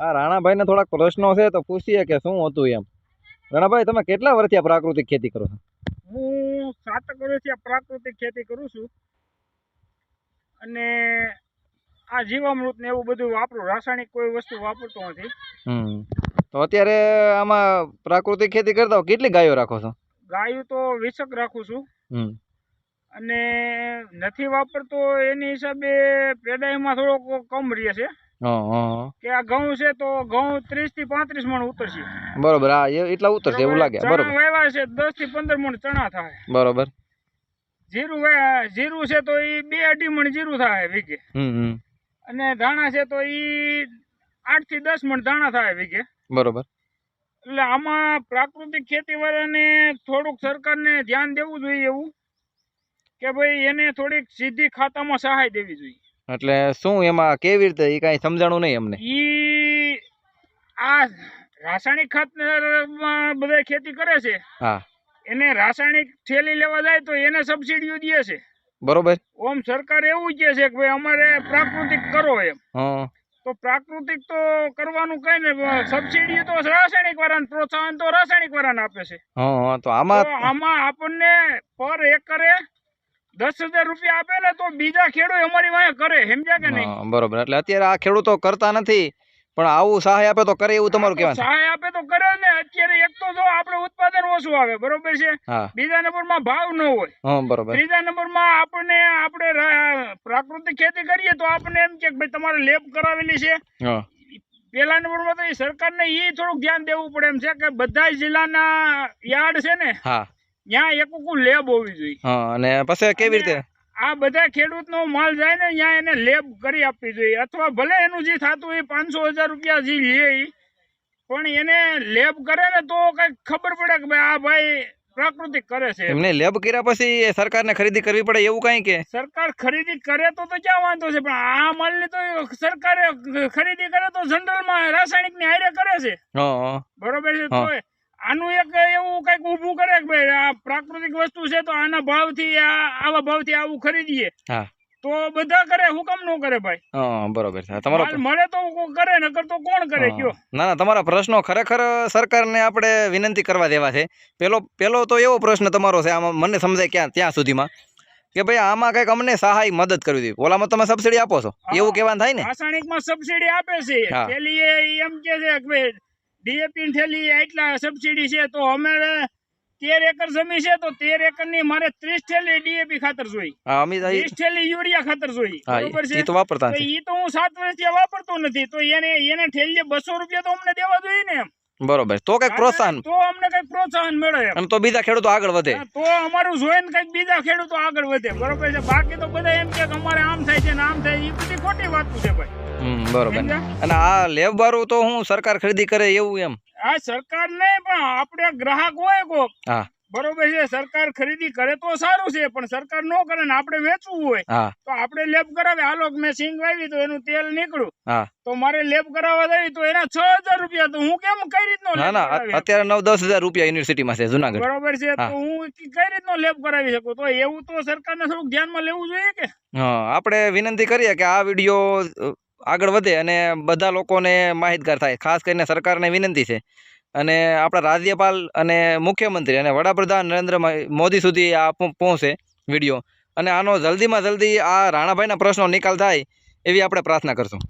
આ રાણાભાઈને થોડાક પ્રશ્નો છે તો પૂછીએ કે શું હતું એમ. રાણાભાઈ, તમે કેટલા વર્ષથી આ પ્રાકૃતિક ખેતી કરો છો? હું 7 વર્ષથી પ્રાકૃતિક ખેતી કરું છું અને આ જીવામૃત ને એવું બધું વાપરું, રાસાયણિક કોઈ વસ્તુ વાપરતો નથી. તો અત્યારે આમાં પ્રાકૃતિક ખેતી કરતા હો કેટલી ગાયો રાખો છો? ગાયો તો 20 રાખું છું અને નથી વાપરતો એની હિસાબે પેદાઈમાં થોડોક કમ રહે છે. કે આ ઘઉં છે તો ઘઉં 30 થી 35 મણ ઉતરશે. બરોબર, હા એટલા ઉતરશે એવું લાગે. બરોબર, વાવ્યા છે 10 થી 15 મણ ચણા થાય. બરોબર. જીરું છે તો એ 2-2.5 મણ જીરું થાય વીઘે. અને ધાણા છે તો એ 8 થી 10 મણ ધાણા થાય વીઘે. બરોબર. એટલે આમાં પ્રાકૃતિક ખેતી વાળાને થોડુંક સરકારને ધ્યાન દેવું જોઈએ એવું કે ભાઈ એને થોડીક સીધી ખાતામાં સહાય દેવી જોઈએ. એટલે શું એમાં કેવી રીતે એ કઈ સમજાણું નહીં અમને. ઈ આ રાસાયણિક ખાતરમાં બધા ખેતી કરે છે. હા, એને રાસાયણિક થેલી લેવા જાય તો એને સબસિડીઓ દે છે. બરોબર. ઓમ સરકાર એવું કહે છે કે ભાઈ અમારે પ્રાકૃતિક કરો એમ. તો પ્રાકૃતિક તો કરવાનું કઈ ને, સબસિડી તો રાસાયણિક વાળાને, પ્રોત્સાહન તો રાસાયણિક વાળાને આપે છે. તો આમાં આપણને પર એકરે 10,000 રૂપિયા આપે ને તો બીજા ખેડૂત અમારી વાંહે કરે, સમજ્યા કે નહીં? બરોબર. એટલે અત્યારે આ ખેડૂતો કરતા નથી પણ આવું સહાય આપે તો કરે એવું તમારું કહેવાનું? સહાય આપે તો કરે ને. અત્યારે એક તો જો આપણે ઉત્પાદન ઓછું આવે, બરોબર છે. બીજા નંબરમાં ભાવ ન હોય. બરોબર. ત્રીજા નંબરમાં આપણે પ્રાકૃતિક ખેતી કરીએ તો આપણને એમ કે ભાઈ તમારે લેબ કરાવેલી છે. પેલા નંબરમાં તો સરકારને એ થોડુંક ધ્યાન દેવું પડે એમ છે કે બધા જિલ્લાના યાર્ડ છે ને, ત્યાં એક લેબ હોવી જોઈએ. અને પછી કેવી રીતે આ બધા ખેડૂતનો માલ જાય ને ત્યાં એને લેબ કરી આપવી જોઈએ, અથવા ભલે એનું જે થતું હોય 500,000 રૂપિયા જે લે પણ એને લેબ કરે ને તો કઈક ખબર પડે કે ભાઈ આ ભાઈ પ્રાકૃતિક કરે છે. એમને લેબ કર્યા પછી સરકારને ખરીદી કરવી પડે એવું કઈ કે? સરકાર ખરીદી કરે તો ક્યાં વાંધો છે, પણ આ માલની તો સરકારે ખરીદી કરે તો જનરલમાં રાસાયણિક ની હારે કરે છે. બરોબર છે. તો આનું એક એવું કઈક ઊભું કરે કે ભાઈ આ પ્રાકૃતિક વસ્તુ છે તો આના ભાવથી આવા ભાવથી આવું ખરીદીએ તો બધા કરે, હુકમ નો કરે ભાઈ. બરોબર છે. તમારો મળે તો કરે, નકર તો કોણ કરે કયો? ના, તમારા પ્રશ્નો ખરેખર સરકારને આપણે વિનંતી કરવા દેવા છે. પેલો તો એવો પ્રશ્ન તમારો છે, આમાં મને સમજાય ત્યાં સુધીમાં કે ભાઈ આમાં કઈક અમને સહાય મદદ કરવી જોઈએ. ઓલામાં તમે સબસિડી આપો છો એવું કહેવાનું થાય ને? રાસાયણિકમાં સબસિડી આપે છે. પેલી એમ કે છે કે ભાઈ ડીએપી થેલી એટલા સબસિડી છે તો અમે 13 એકર જમીન છે તો 13 એકર ની મારે 30 થેલી ડીએપી ખાતર જોઈ, 30 થેલી યુરિયા ખાતર જોઈ. બરોબર છે. ઈ તો વાપરતા તો ઈ તો હું 7 વર્ષથી વાપરતો નથી, તો એને થેલી 200 રૂપિયા તો અમને દેવા જોઈએ ને એમ. બરોબર. તો કઈક પ્રોત્સાહન, તો અમને કઈક પ્રોત્સાહન મળે એમ, તો બીજા ખેડૂતો આગળ વધે, તો અમારું જોઈને કઈક બીજા ખેડૂતો આગળ વધે. બરોબર છે. બાકી તો બધા એમ કે અમારે આમ થાય છે ને આમ થાય, એ બધી ખોટી વાત છે ભાઈ. બરોબર. અને આ લેબ વાળું તો હું સરકાર ખરીદી કરે એવું એમ? આ સરકાર નહીં પણ આપણે ગ્રાહક હોય કોક, બરોબર છે, સરકાર ખરીદી કરે તો સારું છે, પણ સરકાર નો કરે ને આપણે વેચવું હોય તો આપણે લેબ કરાવે. હાલો મેં સિંગ વાવી તો એનું તેલ નીકળ્યું તો મારે લેબ કરાવવા જઈ તો એના 6,000 રૂપિયા, તો હું કેમ કઈ રીતનો? અત્યારે 9-10 હજાર રૂપિયા યુનિવર્સિટીમાં છે જુનાગઢ. બરોબર છે. તો હું કઈ રીતનો લેબ કરાવી શકું? તો એવું તો સરકારને થોડુંક ધ્યાનમાં લેવું જોઈએ કે. આપણે વિનંતી કરીએ કે આ વિડીયો આગળ વધે અને બધા લોકોને માહિતગાર થાય. ખાસ કરીને સરકારને વિનંતી છે અને આપણા રાજ્યપાલ અને મુખ્યમંત્રી અને વડાપ્રધાન નરેન્દ્ર મોદી સુધી આ પહોંચે વિડીયો, અને આનો જલ્દીમાં જલ્દી આ રાણાભાઈના પ્રશ્નો નિકાલ થાય એવી આપણે પ્રાર્થના કરશું.